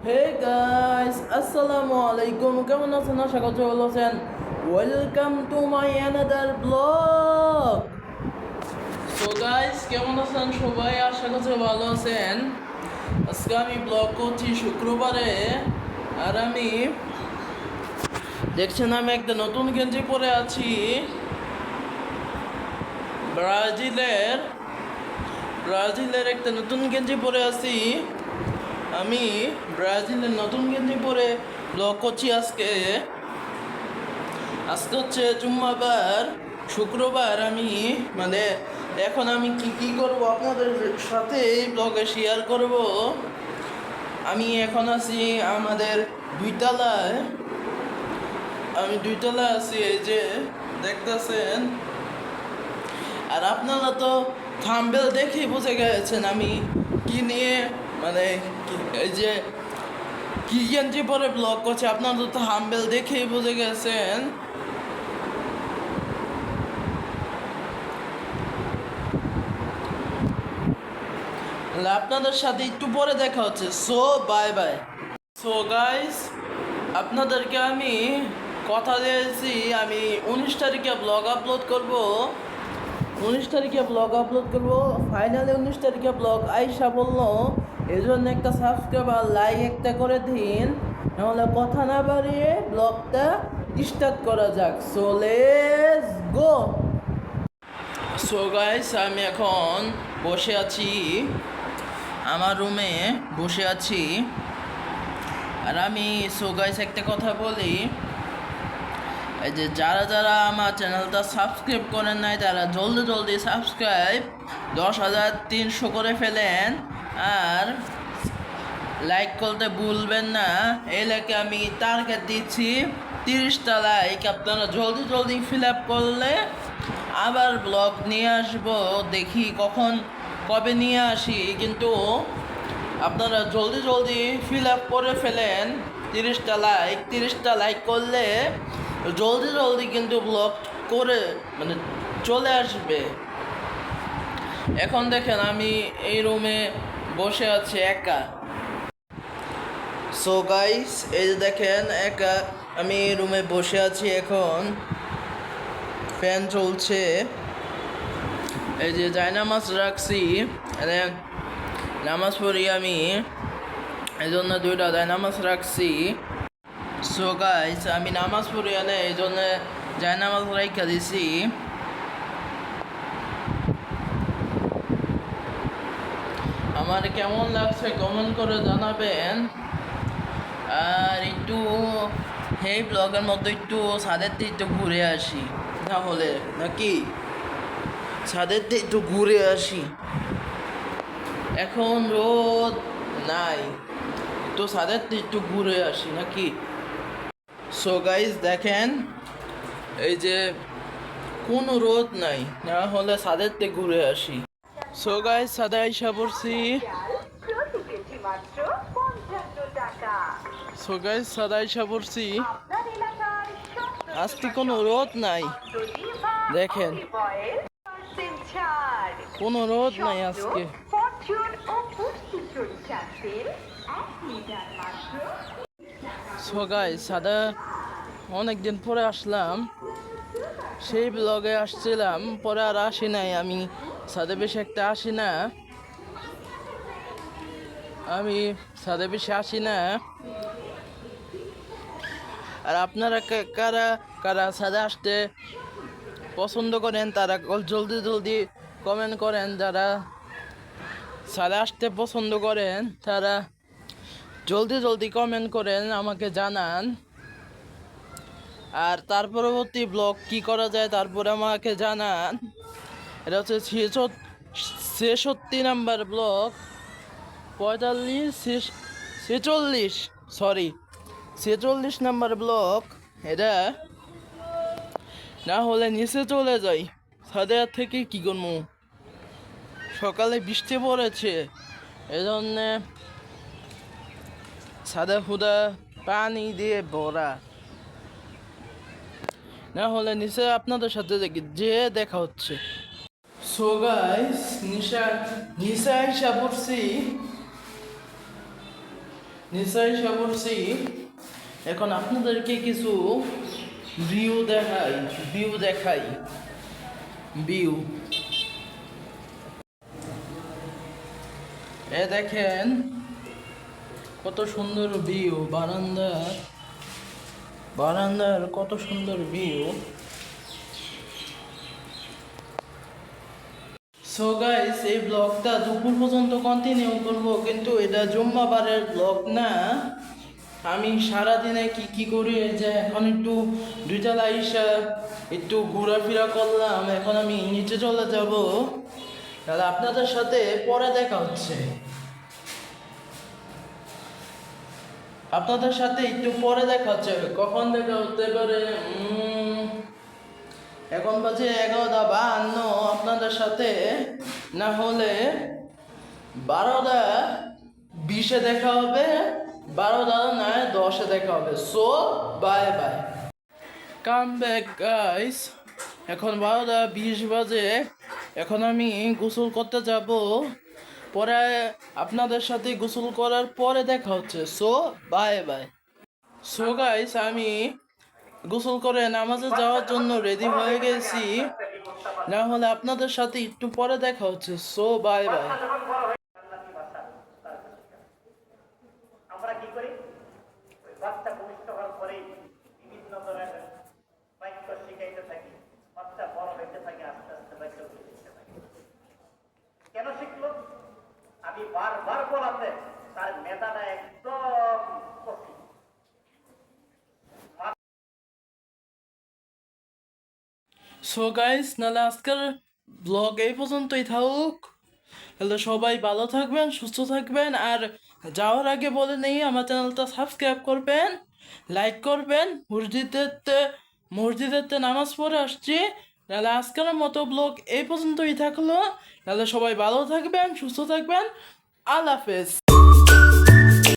Hey guys, আসসালামু আলাইকুম। কেমন আছেন? আশা করছি ভালো আছেন। Welcome to my another blog. So guys, কেমন আছেন সবাই? আশা করছি ভালো আছেন। আজকে আমি ব্লগ করছি শুক্রবারে। আর আমি দেখছেন আমি একটা নতুন গেঞ্জি পরে আছি ব্রাজিলের ব্রাজিলের একটা নতুন গেঞ্জি পরে আছি। আমি ব্রাজিলের নতুন গেঞ্জি পরে ব্লগ করছি আজকে হচ্ছে জুম্মাবার, শুক্রবার। আমি মানে এখন আমি কি করব আপনাদের সাথে এই ব্লগে শেয়ার করব। আমি এখন আছি আমাদের দুইতলায়। আমি দুইতলায় আছি, এই যে দেখতেছেন। আর আপনারা তো থাম্বনেল দেখেই বুঝে গেছেন আমি কি নিয়ে মানে এই যে কি গেঞ্জি পরে ব্লগ করছে। আপনারা তো থাম্বনেল দেখেই বুঝে গেছেন। আপনাদের সাথে একটু পরে দেখা হচ্ছে। So bye by. So guys, আপনাদেরকে আমি কথা দিয়েছি আমি 19 তারিখে ব্লগ আপলোড করব। 19 তারিখে ব্লগ আপলোড করব। ফাইনালি 19 তারিখে ব্লগ আইসা বললো, এই জন্য একটা সাবস্ক্রাইব আর লাইক একটা করে দিন। নাহলে কথা না বাড়িয়ে ব্লগটা স্টার্ট করা যাক। So let's go. So guys, আমি এখন বসে আছি আমার রুমে বসে আছি। আর আমি সো গাইস একটা কথা বলি, এই যে যারা যারা আমার চ্যানেলটা সাবস্ক্রাইব করেন নাই তারা জলদি জলদি সাবস্ক্রাইব 10,300 করে ফেলেন। আর লাইক করতে ভুলবেন না। এই লেখে আমি টার্গেট দিচ্ছি 30টা লাইক। আপনারা জলদি জলদি ফিল আপ করলে আবার ব্লগ নিয়ে আসবো। দেখি কবে নিয়ে আসি, কিন্তু আপনারা জলদি জলদি ফিল আপ করে ফেলেন 30টা লাইক করলে জলদি জলদি কিন্তু ব্লগ করে মানে চলে আসবে। এখন দেখেন আমি এই রুমে বসে আছি একা। সো গাইস, এই যে দেখেন একা আমি রুমে বসে আছি। এখন ফ্যান চলছে। এই যে জায়নামাজ রাখছি, নামাজ পড়ি আমি, এই জন্য 2টা জায়নামাজ রাখছি। সো গাইস, আমি নামাজ পড়ি এনে এই জন্য জায়নামাজ রাইখা দিছি। আমার কেমন লাগছে কমেন্ট করে জানাবেন। আর একটু এই ব্লগের মধ্যে একটু ছাদেরতে একটু ঘুরে আসি, না হলে নাকি ছাদেরতে একটু ঘুরে আসি। এখন রোদ নাই, তো ছাদেরতে একটু ঘুরে আসি নাকি। সো গাইস দেখেন, এই যে কোনো রোদ নাই, না হলে ছাদেরতে ঘুরে আসি। সো গাইস, ছাদে আইসা পড়ছি। সো গাইস, ছাদে আইসা পড়ছি। আজকে কোনো রোদ নাই, দেখেন কোনো রোদ নাই আজকে। সো গাইস, ছাদে অনেকদিন পরে আসলাম। সেই ব্লগে আসছিলাম, পরে আর আসি নাই। আমি ছাদে বেশি একটা আসি না, আমি ছাদে বেশি আসি না। আর আপনারা কারা কারা ছাদে আসতে পছন্দ করেন তারা জলদি জলদি কমেন্ট করেন। যারা ছাদে আসতে পছন্দ করেন তারা জলদি জলদি কমেন্ট করেন, আমাকে জানান। আর তার পরবর্তী ব্লগ কি করা যায় তারপরে আমাকে জানান। এটা হচ্ছে 66 নাম্বার ব্লগ, 46 নাম্বার ব্লগ এটা। না হলে নিচে চলে যাই, ছাদে থেকে কি করবো। সকালে বৃষ্টি পড়েছে, এজন্যে ছাদে হুদা পানি দিয়ে ভরা। না হলে নিচে আপনাদের সাথে যে দেখা হচ্ছে। সো গাইস, নিচে আইসা পড়ছি। নিশ্চয়ই এসে পড়ছি। এখন আপনাদেরকে কিছু ভিউ দেখাই ভিউ। এ দেখেন কত সুন্দর ভিউ, বারান্দার কত সুন্দর ভিউ। সো গাইস, এই ব্লগটা দুপুর পর্যন্ত কন্টিনিউ করব, কিন্তু এটা জুম্মাবারের ব্লগ না। আমি সারাদিনে কি কি করি, এই যে এখন একটু দুইটা আইসা একটু ঘোরাফেরা করলাম, এখন আমি নিচে চলে যাব। তাহলে আপনাদের সাথে পরে দেখা হচ্ছে, আপনাদের সাথে একটু পরে দেখা হচ্ছে। কখন দেখা হতে পারে? এখন বাজে 11:52। আপনাদের সাথে না হলে 12:20 দেখা হবে, 12:10 দেখা হবে। So bye bye, come back guys. এখন 12:20 বাজে, এখন আমি গোসল করতে যাব। পরে আপনাদের সাথে গোসল করার পরে দেখা হচ্ছে। So bye by. So guys, আমি গোসল করে নামাজে যাওয়ার জন্য রেডি হয়ে গেছি, না হলে আপনাদের সাথে একটু পরে দেখা হচ্ছে। So bye by. আমরা কি করি, ওই বাচ্চা ভূমিষ্ঠ হওয়ার পরেই বিভিন্ন ধরনের বাক্য শিখাইতে থাকি। বাচ্চা বড় হইতে থাকে, আস্তে আস্তে বাক্য শিখতে থাকে। কেন শিখলো? আমি বারবার বলাতে তার মেধাটা একদম কঠিন। সো গাইস, নাহলে আজকের ব্লগ এই পর্যন্তই থাকুক। তাহলে সবাই ভালো থাকবেন, সুস্থ থাকবেন। আর যাওয়ার আগে বলে নেই, আমার চ্যানেলটা সাবস্ক্রাইব করবেন, লাইক করবেন। মসজিদেতে নামাজ পড়ে আসছি। তাহলে আজকের মতো ব্লগ এই পর্যন্তই থাকলো। তাহলে সবাই ভালো থাকবেন, সুস্থ থাকবেন। আল্লাহ হাফেজ।